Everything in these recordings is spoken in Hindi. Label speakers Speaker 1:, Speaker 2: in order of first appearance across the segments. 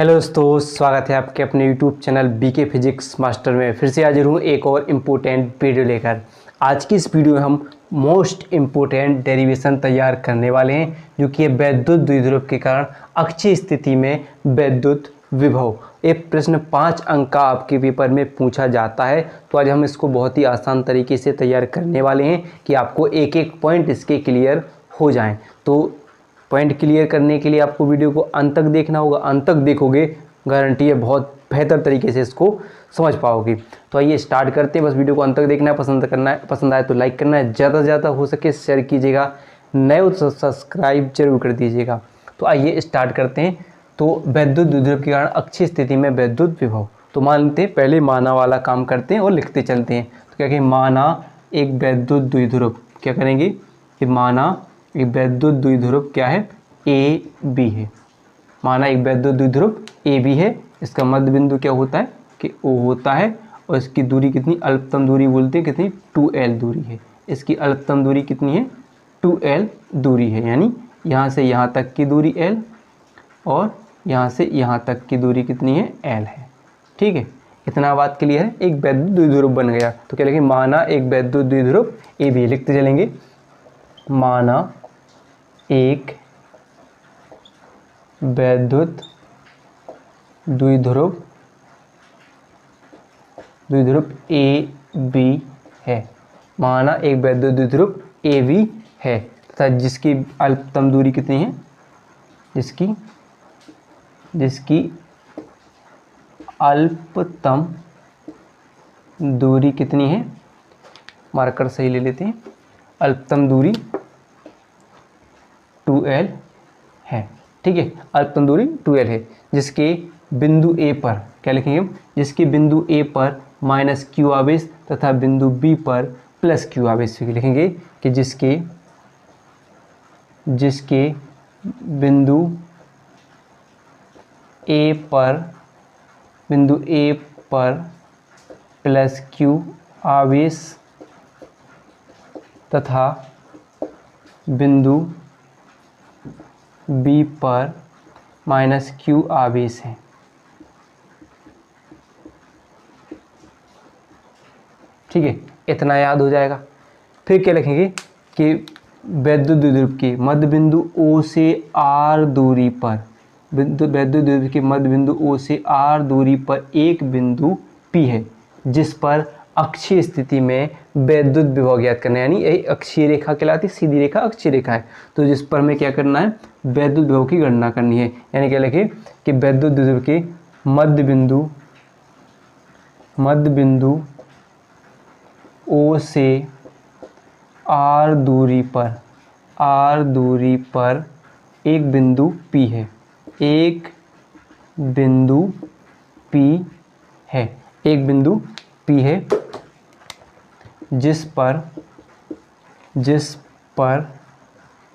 Speaker 1: हेलो दोस्तों, स्वागत है आपके अपने YouTube channel BK physics master में। फिर से हाजिर हूँ एक और इम्पोर्टेंट वीडियो लेकर। आज की इस वीडियो में हम मोस्ट इम्पोर्टेंट डेरिवेशन तैयार करने वाले हैं, जो कि है वैद्युत द्विध्रुव के कारण अक्षीय स्थिति में वैद्युत विभव। एक प्रश्न 5 अंक का आपके पेपर में पूछा जाता है, तो आज हम इसको बहुत ही आसान तरीके से तैयार करने वाले हैं कि आपको एक एक पॉइंट इसके क्लियर हो जाएं। तो पॉइंट क्लियर करने के लिए आपको वीडियो को अंत तक देखना होगा। अंत तक देखोगे, गारंटी है बहुत बेहतर तरीके से इसको समझ पाओगे। तो आइए स्टार्ट करते हैं। बस वीडियो को अंत तक देखना है, पसंद करना है, पसंद आए तो लाइक करना है, ज़्यादा से ज़्यादा हो सके शेयर कीजिएगा, नए हो तो सब्सक्राइब जरूर कर दीजिएगा। तो आइए स्टार्ट करते हैं। तो वैद्युत द्विध्रुव के कारण अक्षीय स्थिति में वैद्युत विभव। तो मान लेते हैं, पहले माना वाला काम करते हैं और लिखते चलते हैं। तो क्या कहें, माना एक वैद्युत द्विध्रुव, क्या करेंगे कि माना एक वैद्युत द्विध्रुव क्या है, ए बी है। माना एक वैद्युत द्विध्रुव ए बी है। इसका मध्य बिंदु क्या होता है कि ओ होता है, और इसकी दूरी कितनी, अल्पतम दूरी बोलते हैं कितनी, 2l दूरी है। इसकी अल्पतम दूरी कितनी है, 2l दूरी है। यानी यहाँ से यहाँ तक की दूरी l और यहाँ से यहाँ तक की दूरी कितनी है, l है। ठीक है, इतना बात क्लियर है। एक वैद्युत द्विध्रुव बन गया। तो क्या लिखेंगे, माना एक वैद्युत द्विध्रुव ए बी। लिखते चलेंगे, माना एक वैद्युत द्विध्रुव ए बी है। माना एक वैद्युत द्विध्रुव ए बी है तथा जिसकी अल्पतम दूरी कितनी है, जिसकी अल्पतम दूरी कितनी है, मार्कर सही ले लेते हैं, अल्पतम दूरी 2l है। ठीक है, अल्पतम दूरी 2l है। जिसके बिंदु ए पर क्या लिखेंगे, जिसके बिंदु ए पर माइनस क्यू आवेश तथा बिंदु बी पर प्लस क्यू आवेश लिखेंगे कि जिसके बिंदु ए पर प्लस क्यू आवेश तथा बिंदु बी पर माइनस क्यू आवेश है। ठीक है, इतना याद हो जाएगा। फिर क्या लिखेंगे कि वैद्युत द्विध्रुव के मध्य बिंदु ओ से आर दूरी पर, वैद्युत द्विध्रुव के मध्य बिंदु ओ से आर दूरी पर एक बिंदु पी है, जिस पर अक्षीय स्थिति में वैद्युत विभव ज्ञात करना है। यानी यही अक्षीय रेखा कहलाती है, सीधी रेखा अक्षीय रेखा है। तो जिस पर हमें क्या करना है, वैद्युत विभव की गणना करनी है। यानी क्या लिखे कि वैद्युत द्विध्रुव के मध्य बिंदु ओ से आर दूरी पर एक बिंदु पी है, एक बिंदु पी है, जिस पर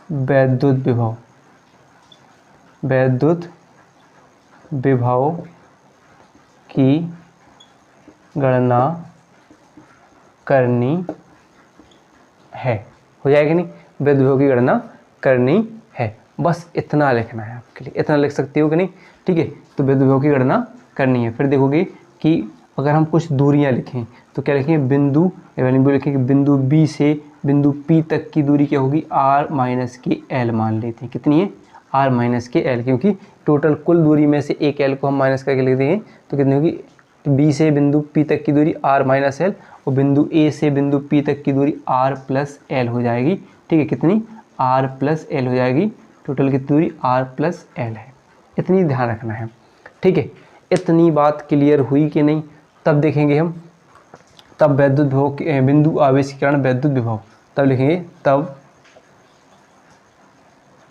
Speaker 1: वैद्युत विभव की गणना करनी है। हो जाएगा नहीं, वैद्युत विभव की गणना करनी है। बस इतना लिखना है आपके लिए, इतना लिख सकते हो कि नहीं। ठीक है, तो वैद्युत विभव की गणना करनी है। फिर देखोगे कि अगर हम कुछ दूरियां लिखें तो क्या लिखेंगे, बिंदु लिखें कि बिंदु बी से बिंदु पी तक की दूरी क्या होगी, आर माइनस के एल मान लेते हैं। कितनी है, आर माइनस के एल, क्योंकि टोटल कुल दूरी में से एक एल को हम माइनस करके लिख देंगे। तो कितनी होगी, बी से बिंदु पी तक की दूरी आर माइनस एल, और बिंदु ए से बिंदु पी तक की दूरी आर प्लस एल हो जाएगी। ठीक है, कितनी, आर प्लस एल हो जाएगी। टोटल की दूरी आर प्लस एल है। इतनी ध्यान रखना है। ठीक है, इतनी बात क्लियर हुई कि नहीं। तब देखेंगे हम, तब वैद्युत विभव के बिंदु आवेश के कारण वैद्युत विभव, तब लिखेंगे, तब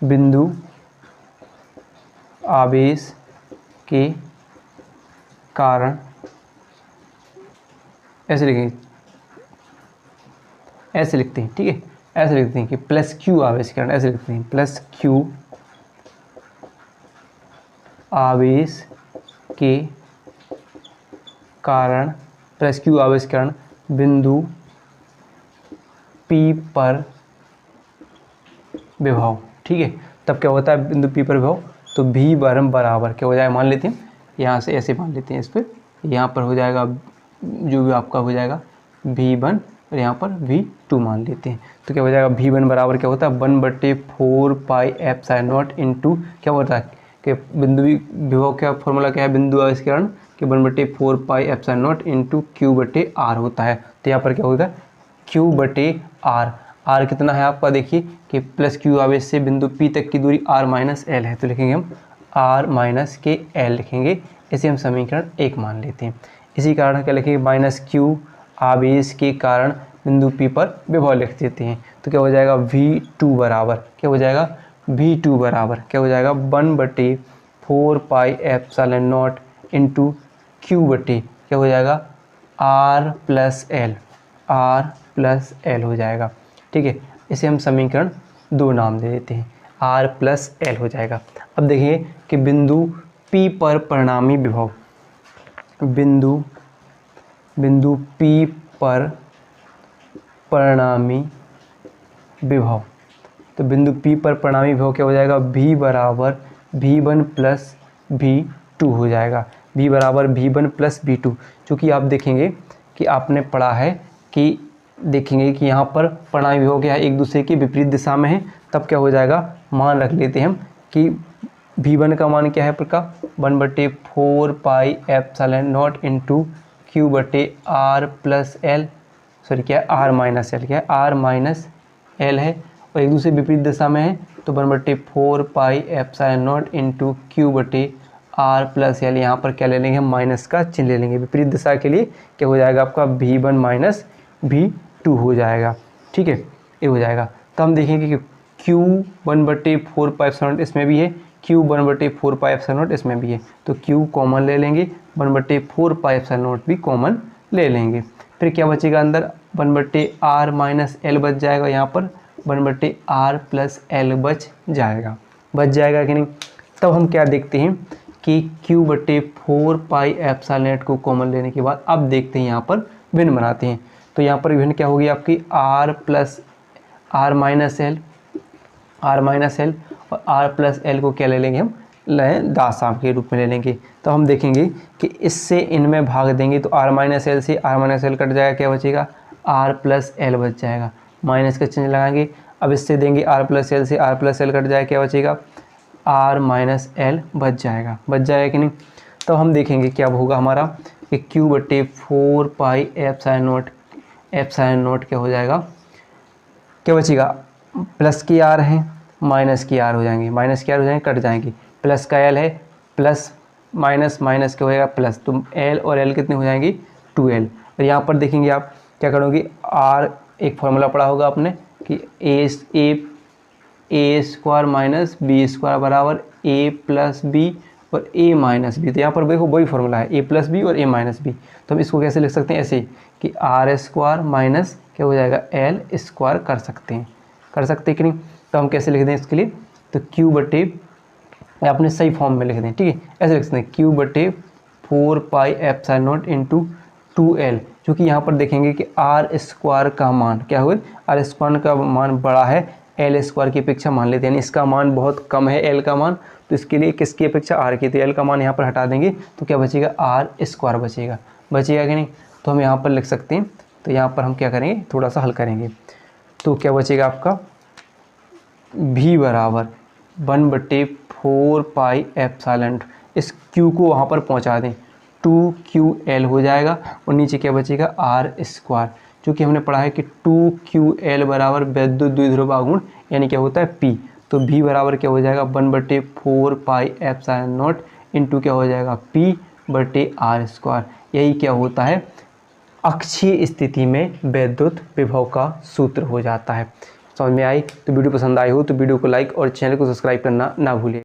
Speaker 1: बिंदु आवेश के कारण, ऐसे लिखेंगे, ऐसे लिखते हैं। ठीक है, ऐसे लिखते हैं कि प्लस क्यू आवेश के कारण, ऐसे लिखते हैं प्लस क्यू आवेश के कारण, प्लस क्यू आवेश के कारण बिंदु पी पर विभव। ठीक है, तब क्या होता है बिंदु पी पर विभव, तो V1 बराबर क्या हो जाएगा, मान लेते हैं यहाँ से ऐसे मान लेते हैं इस पर, यहाँ पर हो जाएगा जो भी आपका हो जाएगा V1 और यहाँ पर V2 मान लेते हैं। तो क्या हो जाएगा, V1 बराबर क्या होता है 1/4 पाई एप्सिलॉन नॉट इंटू क्या होता है कि बिंदु विभव का फॉर्मूला क्या है बिंदु आवेशकरण कि 1/4 pi epsilon not into Q/R होता है। तो यहाँ पर क्या होगा Q/R, R कितना है आपका, देखिए कि प्लस Q आवेश से बिंदु P तक की दूरी R-L है, तो लिखेंगे हम R-L लिखेंगे, इसे हम समीकरण 1 मान लेते हैं। इसी कारण क्या लिखेंगे -Q आवेश के कारण बिंदु P पर विभव लिख देते हैं। तो क्या हो जाएगा V2 बराबर क्या हो जाएगा, V2 बराबर क्या हो जाएगा 1/4 pi epsilon not into Q/, क्या हो जाएगा R+L हो जाएगा। ठीक है, इसे हम समीकरण 2 नाम दे देते हैं, R+L हो जाएगा। अब देखिए कि बिंदु P पर परिणामी विभव, बिंदु P पर परिणामी विभव, तो बिंदु P पर परिणामी विभव क्या हो जाएगा V बराबर V1 प्लस V2 हो जाएगा, V बराबर V1 प्लस V2। चूँकि आप देखेंगे कि आपने पढ़ा है कि देखेंगे कि यहाँ पर परिणामी विभव क्या है एक दूसरे की विपरीत दिशा में है, तब क्या हो जाएगा मान रख लेते हैं हम कि V1 का मान क्या है प्रकार 1/4 pi epsilon not into Q/R+L, sorry क्या है R-L, क्या है R-L है और एक दूसरे विपरीत दिशा में है, तो 1/4 pi epsilon not into Q/R+L, यहाँ पर क्या ले लेंगे हम माइनस का चिन्ह ले लेंगे, विपरीत दिशा के लिए क्या हो जाएगा आपका V1 माइनस V2 हो जाएगा। ठीक है, ये हो जाएगा। तो हम देखेंगे कि Q 1/4 पाई एप्सिलॉन नॉट इसमें भी है, Q 1/4 पाई एप्सिलॉन नॉट इसमें भी है, तो Q कॉमन ले लेंगे, 1/4 पाई एप्सिलॉन नॉट भी कॉमन ले लेंगे। फिर क्या बचेगा अंदर 1/R-L बच जाएगा, यहाँ पर 1/R+L बच जाएगा कि नहीं। तब हम क्या देखते हैं कि Q/4 पाई एप्सिलॉन नॉट को कॉमन लेने के बाद अब देखते हैं यहाँ पर भिन्न बनाते हैं। तो यहाँ पर भिन्न क्या होगी आपकी R+L और R+L को क्या ले लेंगे हम दासाम के रूप में ले लेंगे। तो हम देखेंगे कि इससे इनमें भाग देंगे तो R-L से R-L कट जाएगा, क्या बचेगा R+L बच जाएगा, माइनस का चिन्ह लगाएंगे। अब इससे देंगे R+L से R+L कट जाएगा, क्या बचेगा R-L बच जाएगा कि नहीं। तो हम देखेंगे क्या होगा हमारा कि Q/4 पाई एप्सिलॉन नॉट क्या हो जाएगा, क्या बचेगा प्लस की R है माइनस की R हो जाएंगे, कट जाएंगे, प्लस का L है प्लस माइनस क्या हो जाएगा प्लस, तो L और L कितने हो जाएंगे 2L। और यहाँ पर देखेंगे आप क्या करोगे R, एक फॉर्मूला पढ़ा होगा आपने कि A square minus B square बराबर A+B और A-B। तो यहाँ पर देखो वही फॉर्मूला है A+B और A-B। तो हम इसको कैसे लिख सकते हैं ऐसे कि R² माइनस क्या हो जाएगा L स्क्वायर कर सकते हैं कि नहीं। तो हम कैसे लिख दें इसके लिए, तो Q/, आपने सही फॉर्म में लिख दें, ठीक है, ऐसे लिख सकते हैं Q/4 pi epsilon not into 2L, क्योंकि यहाँ पर देखेंगे कि R² का मान क्या हुआ, R² का मान बड़ा है L² की अपेक्षा मान लेते हैं, यानी इसका मान बहुत कम है L का मान, तो इसके लिए किसकी अपेक्षा R की, तो L का मान यहाँ पर हटा देंगे तो क्या बचेगा R² बचेगा कि नहीं। तो हम यहाँ पर लिख सकते हैं, तो यहाँ पर हम क्या करेंगे थोड़ा सा हल करेंगे, तो क्या बचेगा आपका V बराबर 1/4 पाई एप्सिलॉन, इस Q को वहाँ पर पहुँचा दें 2QL हो जाएगा और नीचे क्या बचेगा R², क्योंकि हमने पढ़ा है कि 2QL बराबर वैद्युत द्विध्रुव आघूर्ण यानी क्या होता है P। तो V बराबर क्या हो जाएगा 1/4 पाई एप्सिलॉन नॉट इंटू क्या हो जाएगा P/R²। यही क्या होता है अक्षीय स्थिति में वैद्युत विभव का सूत्र हो जाता है। समझ में आई? तो वीडियो पसंद आई हो तो वीडियो को लाइक और चैनल को सब्सक्राइब करना ना भूलिए।